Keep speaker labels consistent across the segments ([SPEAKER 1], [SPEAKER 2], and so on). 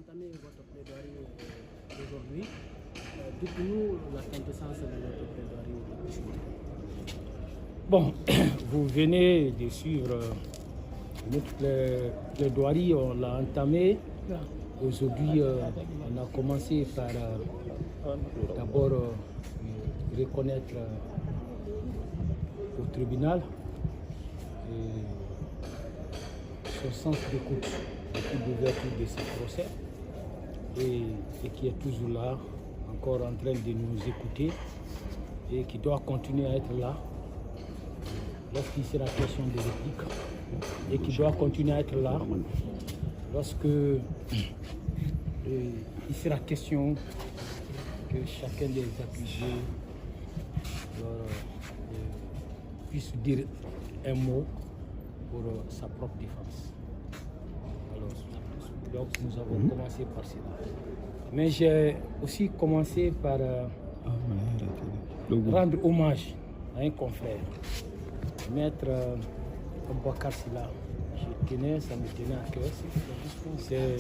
[SPEAKER 1] entamé votre plaidoirie aujourd'hui. Dites-nous la quintessence de votre plaidoirie.
[SPEAKER 2] Bon, vous venez de suivre notre plaidoirie, on l'a entamé. Aujourd'hui, on a commencé par d'abord reconnaître au tribunal son sens d'écoute depuis l'ouverture de ce procès et qui est toujours là, encore en train de nous écouter et qui doit continuer à être là lorsqu'il sera question de réplique et qui doit continuer à être là lorsque il sera question que chacun des accusés puisse dire un mot pour sa propre défense. Alors, donc nous avons commencé par cela. Mais j'ai aussi commencé par rendre hommage à un confrère, Maître Boubacar Sylla. Ça me tenait à cœur. C'est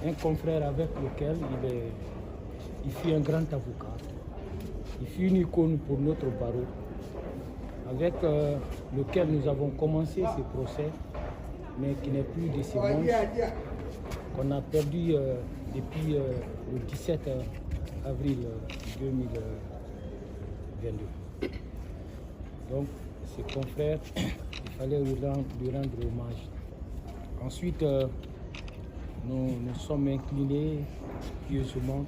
[SPEAKER 2] un confrère avec lequel il fut un grand avocat. Il fut une icône pour notre barreau, avec lequel nous avons commencé ce procès, mais qui n'est plus de ce monde, qu'on a perdu depuis le 17 avril 2022. Donc, ce confrère, il fallait lui rendre hommage. Ensuite, nous sommes inclinés pieusement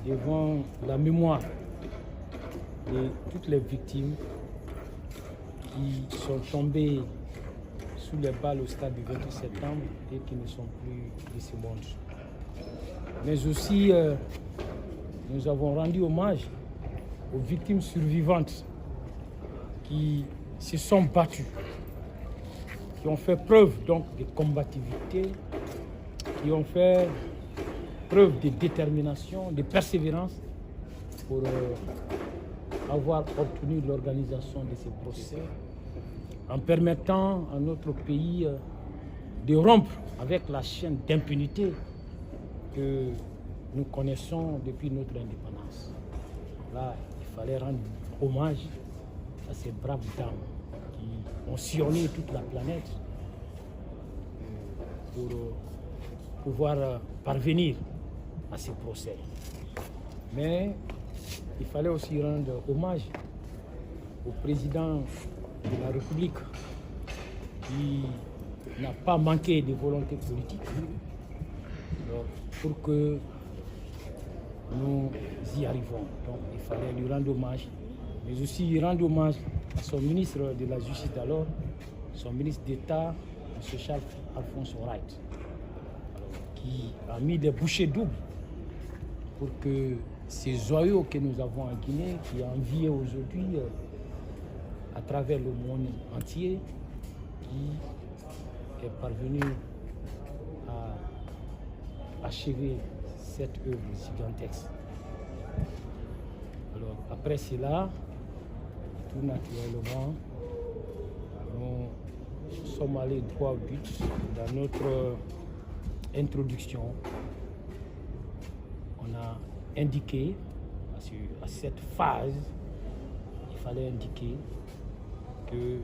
[SPEAKER 2] devant la mémoire de toutes les victimes qui sont tombées sous les balles au stade du 28 septembre et qui ne sont plus de ce monde. Mais aussi, nous avons rendu hommage aux victimes survivantes qui se sont battues, qui ont fait preuve donc de combativité, qui ont fait preuve de détermination, de persévérance pour avoir obtenu l'organisation de ces procès, en permettant à notre pays de rompre avec la chaîne d'impunité que nous connaissons depuis notre indépendance. Là, il fallait rendre hommage à ces braves dames qui ont sillonné toute la planète pour pouvoir parvenir à ces procès. Mais il fallait aussi rendre hommage au président de la République qui n'a pas manqué de volonté politique pour que nous y arrivons. Donc il fallait lui rendre hommage, mais aussi rendre hommage à son ministre de la Justice d'alors, son ministre d'État, M. Charles-Alphonse Wright, qui a mis des bouchées doubles pour que ces joyaux que nous avons en Guinée, qui est envié aujourd'hui à travers le monde entier, qui est parvenu à achever cette œuvre gigantesque. Alors, après cela, tout naturellement, nous sommes allés droit au but dans notre introduction. On a indiqué, à cette phase, il fallait indiquer que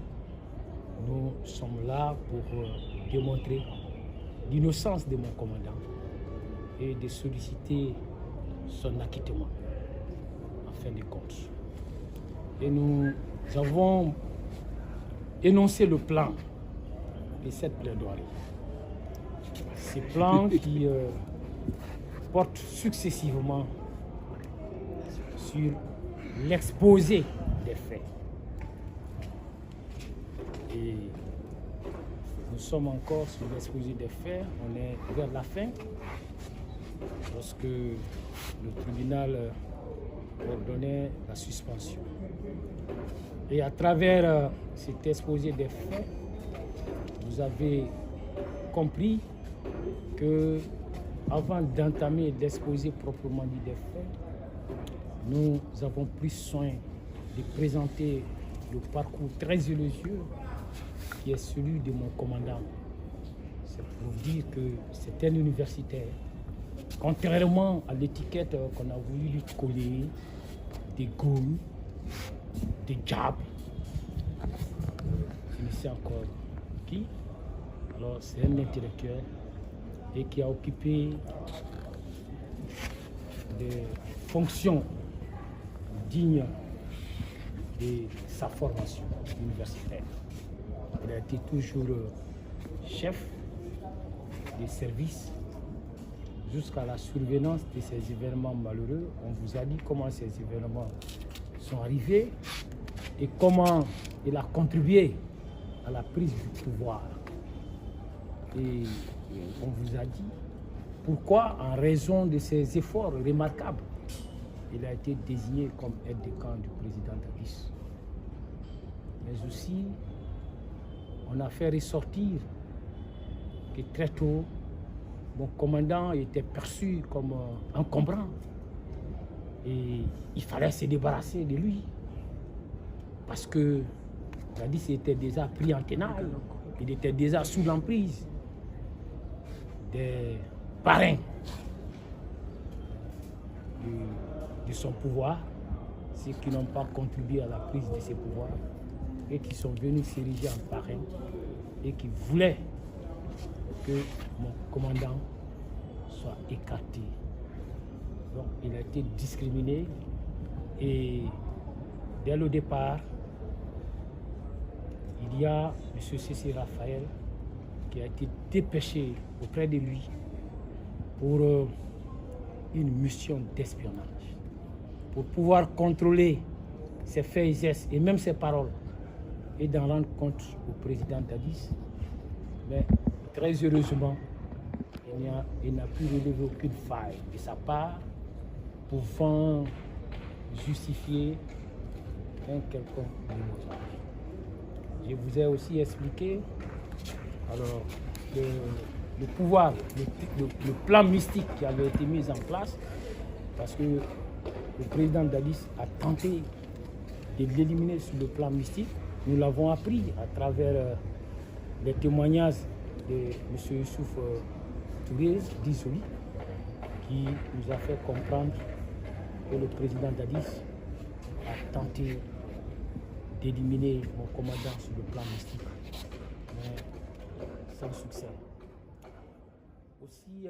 [SPEAKER 2] nous sommes là pour démontrer l'innocence de mon commandant et de solliciter son acquittement en fin de compte. Et nous avons énoncé le plan de cette plaidoirie. Ces plans qui portent successivement sur l'exposé des faits. Et nous sommes encore sur l'exposé des faits, on est vers la fin, lorsque le tribunal ordonnait la suspension. Et à travers cet exposé des faits, vous avez compris que avant d'entamer l'exposé proprement dit des faits, nous avons pris soin de présenter le parcours très élogieux qui est celui de mon commandant. c'est pour dire que c'est un universitaire. Contrairement à l'étiquette qu'on a voulu lui coller, des gommes, des jabs, je ne sais encore qui. Alors c'est un intellectuel et qui a occupé des fonctions dignes de sa formation universitaire. Il a été toujours chef des services jusqu'à la survenance de ces événements malheureux. On vous a dit comment ces événements sont arrivés et comment il a contribué à la prise du pouvoir. Et on vous a dit pourquoi, en raison de ses efforts remarquables, il a été désigné comme aide de camp du président Dadis. Mais aussi, on a fait ressortir que très tôt, mon commandant était perçu comme encombrant. Et il fallait se débarrasser de lui. Parce que Dadis était déjà pris en tenaille. Il était déjà sous l'emprise des parrains de son pouvoir, ceux qui n'ont pas contribué à la prise de ses pouvoirs et qui sont venus s'ériger en parrain et qui voulaient que mon commandant soit écarté. Donc il a été discriminé et dès le départ, il y a M. C.C. Raphaël qui a été dépêché auprès de lui pour une mission d'espionnage, pour pouvoir contrôler ses faits et gestes et même ses paroles et d'en rendre compte au président Dadis. Mais très heureusement, il n'a pu relever aucune faille de sa part pouvant justifier un quelconque limogeage. Je vous ai aussi expliqué alors, le pouvoir, le plan mystique qui avait été mis en place, parce que le président Dadis a tenté de l'éliminer sur le plan mystique. Nous l'avons appris à travers les témoignages de M. Youssouf Touré, Dissoli, qui nous a fait comprendre que le président Dadis a tenté d'éliminer mon commandant sur le plan mystique, mais sans succès. Aussi,